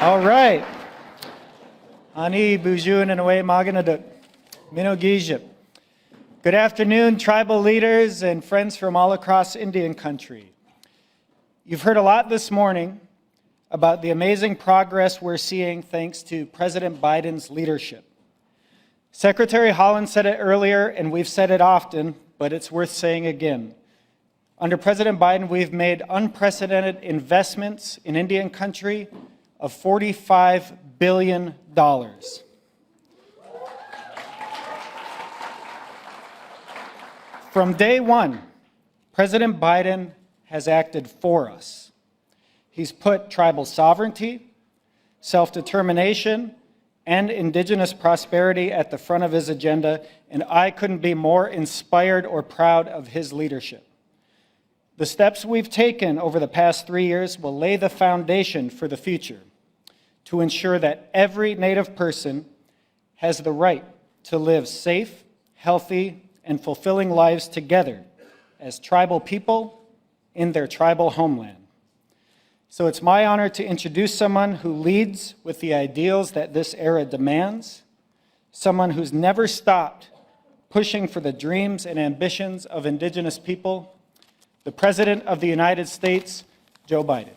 All right. Ani Bujun and away Maganadut. Minogijip. Good afternoon, tribal leaders and friends from all across Indian country. You've heard a lot this morning about the amazing progress we're seeing thanks to President Biden's leadership. Secretary Holland said it earlier, and we've said it often, but it's worth saying again. Under President Biden, we've made unprecedented investments in Indian country of $45 billion. From day one, President Biden has acted for us. He's put tribal sovereignty, self-determination, and indigenous prosperity at the front of his agenda, and I couldn't be more inspired or proud of his leadership. The steps we've taken over the past 3 years will lay the foundation for the future to ensure that every Native person has the right to live safe, healthy, and fulfilling lives together as tribal people in their tribal homeland. So it's my honor to introduce someone who leads with the ideals that this era demands, someone who's never stopped pushing for the dreams and ambitions of Indigenous people, the President of the United States, Joe Biden.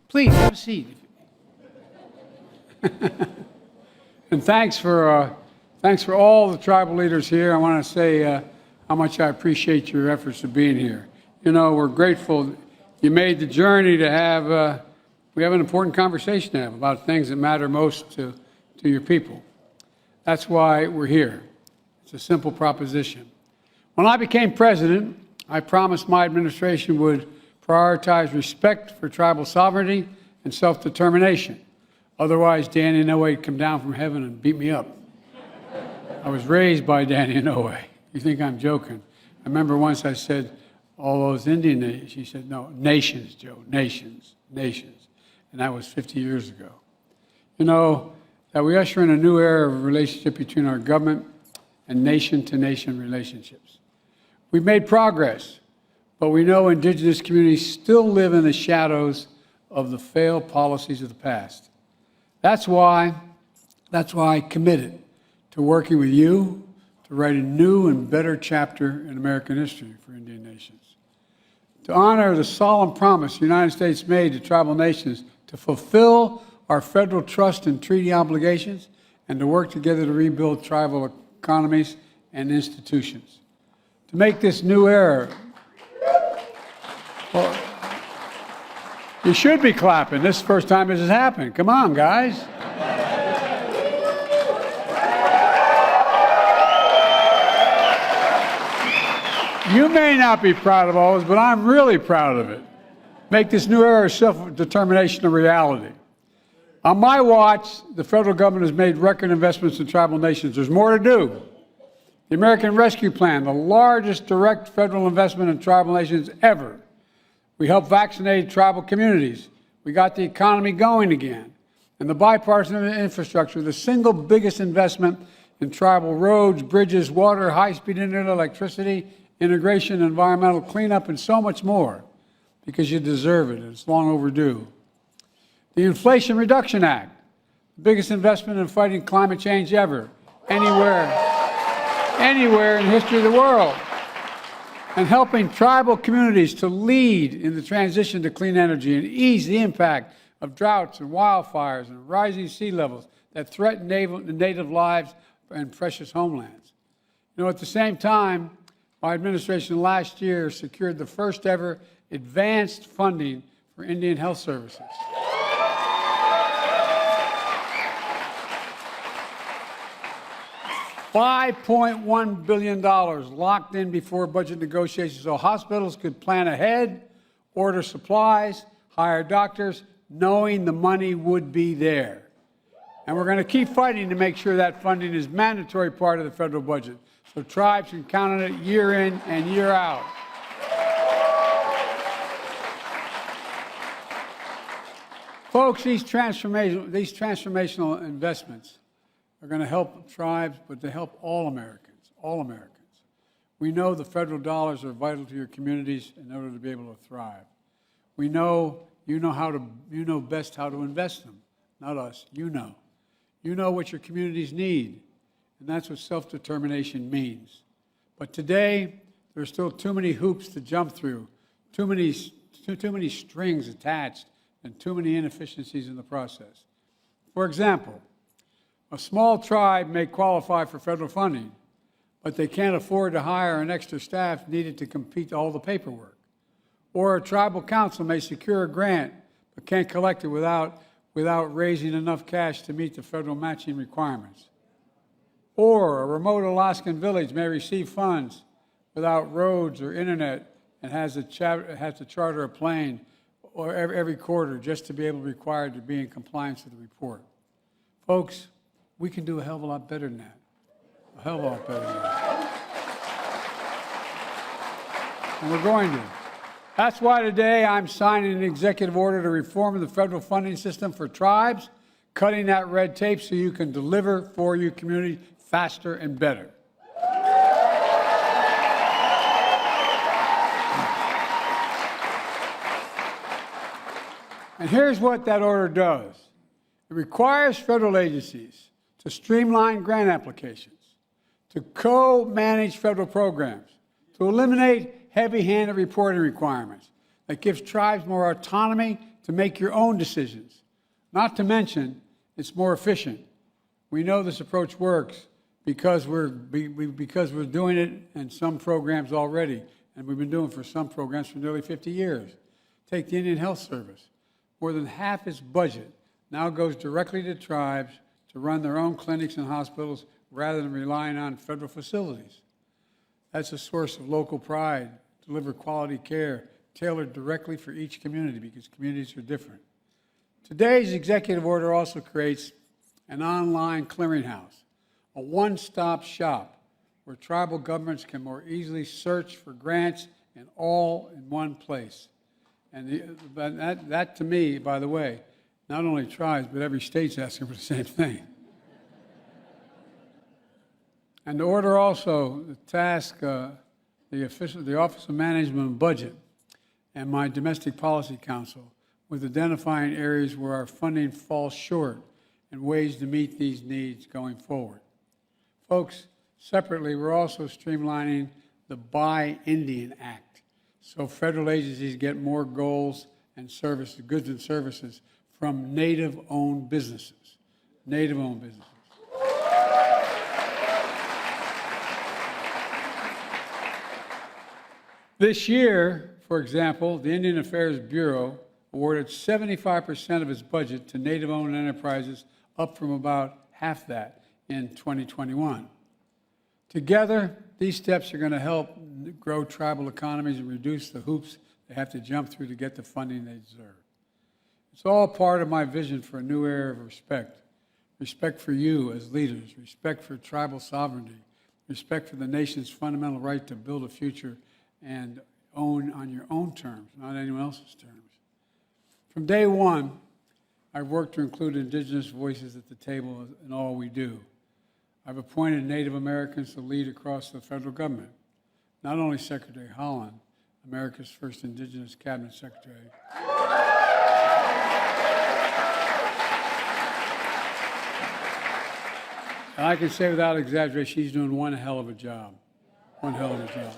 Please have a seat. And thanks for all the tribal leaders here. I want to say how much I appreciate your efforts of being here. You know, we're grateful you made the journey to have. We have an important conversation to have about things that matter most to your people. That's why we're here. It's a simple proposition. When I became president, I promised my administration would prioritize respect for tribal sovereignty and self-determination. Otherwise, Danny Inouye would come down from heaven and beat me up. I was raised by Danny Inouye. You think I'm joking? I remember once I said, all those Indian nations. She said, no, nations, Joe, nations, nations. And that was 50 years ago. You know, that we usher in a new era of relationship between our government and nation-to-nation relationships. We've made progress, but we know Indigenous communities still live in the shadows of the failed policies of the past. That's why I committed to working with you to write a new and better chapter in American history for Indian nations. To honor the solemn promise the United States made to tribal nations to fulfill our federal trust and treaty obligations and to work together to rebuild tribal economies and institutions. To make this new era. Well, you should be clapping. This is the first time this has happened. Come on, guys. You may not be proud of all this, but I'm really proud of it. Make this new era of self-determination a reality. On my watch, the federal government has made record investments in tribal nations. There's more to do. The American Rescue Plan, the largest direct federal investment in tribal nations ever. We helped vaccinate tribal communities. We got the economy going again. And the bipartisan infrastructure, the single biggest investment in tribal roads, bridges, water, high-speed internet, electricity, integration, environmental cleanup, and so much more, because you deserve it. It's long overdue. The Inflation Reduction Act, the biggest investment in fighting climate change ever, anywhere in the history of the world, and helping tribal communities to lead in the transition to clean energy and ease the impact of droughts and wildfires and rising sea levels that threaten native lives and precious homelands. You know, at the same time, my administration last year secured the first ever advanced funding for Indian health services. $5.1 billion locked in before budget negotiations so hospitals could plan ahead, order supplies, hire doctors, knowing the money would be there. And we're going to keep fighting to make sure that funding is a mandatory part of the federal budget, so tribes can count on it year in and year out. Folks, these transformational investments are going to help tribes, but they help all Americans, all Americans. We know the federal dollars are vital to your communities in order to be able to thrive. We know you know best how to invest them, not us, you know. You know what your communities need, and that's what self-determination means. But today, there are still too many hoops to jump through, too many strings attached, and too many inefficiencies in the process. For example, a small tribe may qualify for federal funding, but they can't afford to hire an extra staff needed to complete all the paperwork. Or a tribal council may secure a grant, but can't collect it without raising enough cash to meet the federal matching requirements. Or a remote Alaskan village may receive funds without roads or internet and has to charter a plane or every quarter just to be able to be required to be in compliance with the report. Folks, we can do a hell of a lot better than that. A hell of a lot better than that. And we're going to. That's why today I'm signing an executive order to reform the federal funding system for tribes, cutting that red tape so you can deliver for your community faster and better. And here's what that order does. It requires federal agencies to streamline grant applications, to co-manage federal programs, to eliminate heavy-handed reporting requirements that gives tribes more autonomy to make your own decisions. Not to mention, it's more efficient. We know this approach works because we're doing it in some programs already, and we've been doing it for some programs for nearly 50 years. Take the Indian Health Service. More than half its budget now goes directly to tribes to run their own clinics and hospitals rather than relying on federal facilities. That's a source of local pride, deliver quality care tailored directly for each community because communities are different. Today's executive order also creates an online clearinghouse, a one-stop shop where tribal governments can more easily search for grants and all in one place. And that to me, by the way, not only tribes, but every state's asking for the same thing. And the order also task the Office of Management and Budget and my Domestic Policy Council with identifying areas where our funding falls short and ways to meet these needs going forward. Folks, separately, we're also streamlining the Buy Indian Act so federal agencies get more goals and services, goods and services from Native-owned businesses. Native-owned businesses. This year, for example, the Indian Affairs Bureau awarded 75% of its budget to Native-owned enterprises, up from about half that in 2021. Together, these steps are going to help grow tribal economies and reduce the hoops they have to jump through to get the funding they deserve. It's all part of my vision for a new era of respect. Respect for you as leaders, respect for tribal sovereignty, respect for the nation's fundamental right to build a future and own on your own terms, not anyone else's terms. From day one, I've worked to include indigenous voices at the table in all we do. I've appointed Native Americans to lead across the federal government. Not only Secretary Holland, America's first indigenous cabinet secretary, and I can say without exaggeration, she's doing one hell of a job. One hell of a job.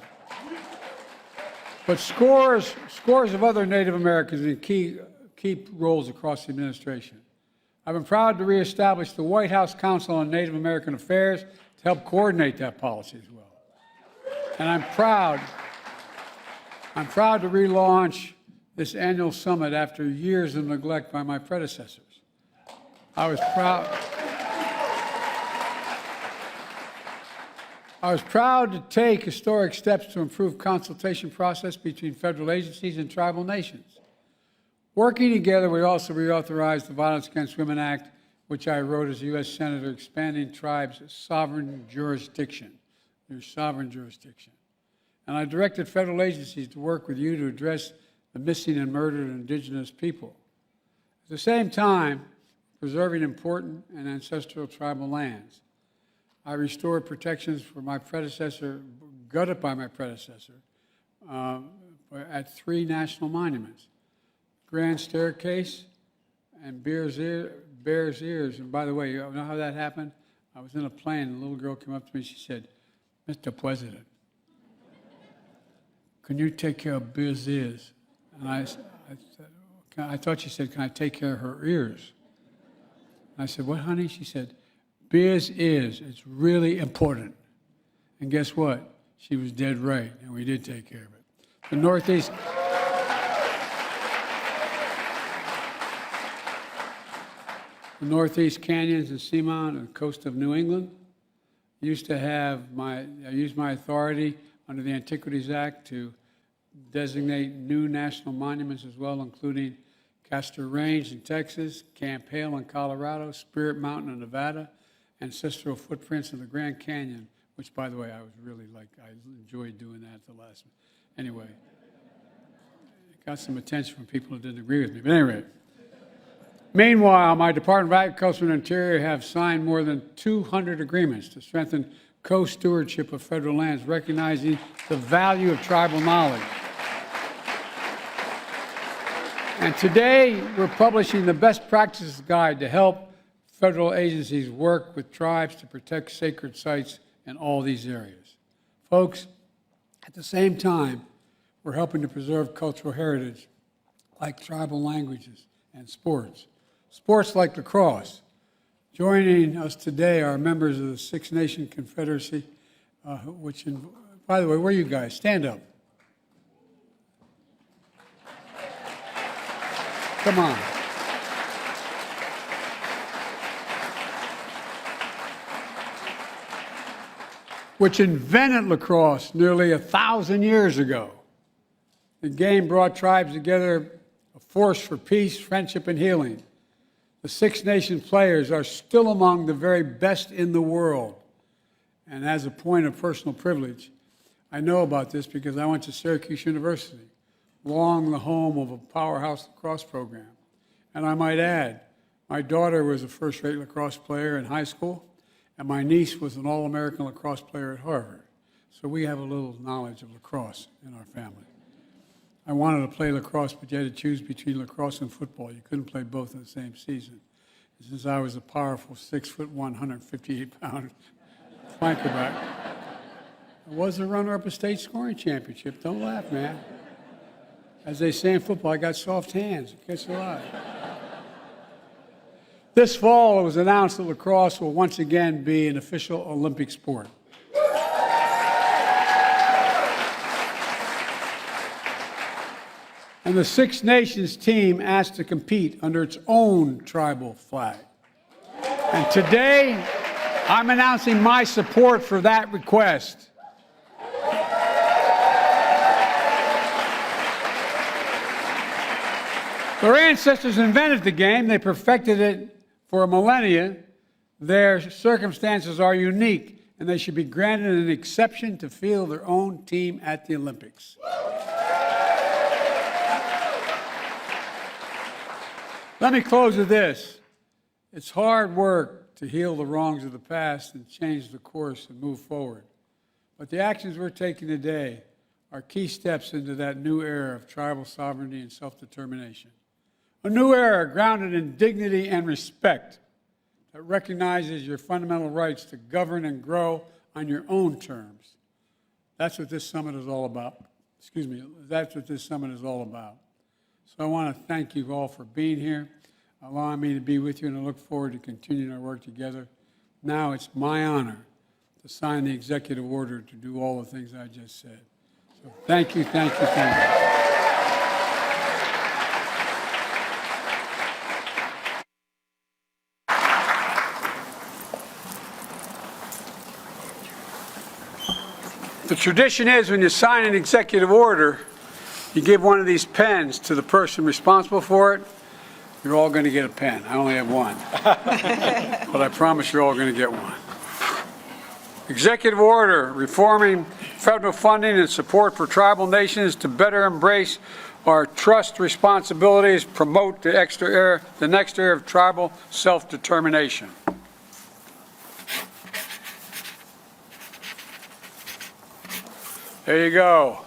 But scores of other Native Americans in key roles across the administration. I've been proud to reestablish the White House Council on Native American Affairs to help coordinate that policy as well. And I'm proud to relaunch this annual summit after years of neglect by my predecessors. I was proud to take historic steps to improve consultation process between federal agencies and tribal nations. Working together, we also reauthorized the Violence Against Women Act, which I wrote as a U.S. Senator, expanding tribes' sovereign jurisdiction, their sovereign jurisdiction. And I directed federal agencies to work with you to address the missing and murdered indigenous people. the same time, preserving important and ancestral tribal lands. I restored protections for my predecessor, gutted by my predecessor, at 3 national monuments, Grand Staircase and Bears Ears. And by the way, you know how that happened? I was in a plane, and a little girl came up to me, she said, "Mr. President, can you take care of Bears Ears?" And I said, I thought she said, "Can I take care of her ears?" And I said, "What, honey?" She said, "Bears Ears, it's really important." And guess what? She was dead right, and we did take care of it. The Northeast Canyons and Seamount and the coast of New England I used my authority under the Antiquities Act to designate new national monuments as well, including Castor Range in Texas, Camp Hale in Colorado, Spirit Mountain in Nevada, ancestral footprints in the Grand Canyon, which, by the way, I enjoyed doing that at the last one. Anyway, it got some attention from people who didn't agree with me. But anyway, meanwhile, my Department of Agriculture and Interior have signed more than 200 agreements to strengthen co-stewardship of federal lands, recognizing the value of tribal knowledge. And today, we're publishing the Best Practices Guide to help federal agencies work with tribes to protect sacred sites in all these areas. Folks, at the same time, we're helping to preserve cultural heritage like tribal languages and sports. Sports like lacrosse. Joining us today are members of the Six Nation Confederacy, by the way, where are you guys? Stand up. Come on. Which invented lacrosse nearly 1,000 years ago. The game brought tribes together, a force for peace, friendship, and healing. The Six Nation players are still among the very best in the world. And as a point of personal privilege, I know about this because I went to Syracuse University, long the home of a powerhouse lacrosse program. And I might add, my daughter was a first-rate lacrosse player in high school, and my niece was an All-American lacrosse player at Harvard. So we have a little knowledge of lacrosse in our family. I wanted to play lacrosse, but you had to choose between lacrosse and football. You couldn't play both in the same season. And since I was a powerful 6'1", 158-pound flankerback, I was a runner-up a state scoring championship. Don't laugh, man. As they say in football, I got soft hands. Catch a lot. This fall, it was announced that lacrosse will once again be an official Olympic sport. And the Six Nations team asked to compete under its own tribal flag. And today, I'm announcing my support for that request. Their ancestors invented the game. They perfected it for a millennia. Their circumstances are unique, and they should be granted an exception to field their own team at the Olympics. Let me close with this. It's hard work to heal the wrongs of the past and change the course and move forward. But the actions we're taking today are key steps into that new era of tribal sovereignty and self-determination. A new era grounded in dignity and respect that recognizes your fundamental rights to govern and grow on your own terms. That's what this summit is all about. That's what this summit is all about. So I want to thank you all for being here, allowing me to be with you, and I look forward to continuing our work together. Now it's my honor to sign the executive order to do all the things I just said. So thank you, thank you, thank you. The tradition is when you sign an executive order, you give one of these pens to the person responsible for it. You're all going to get a pen. I only have one. But I promise you're all going to get one. Executive order reforming federal funding and support for tribal nations to better embrace our trust responsibilities, promote the next era of tribal self-determination. There you go.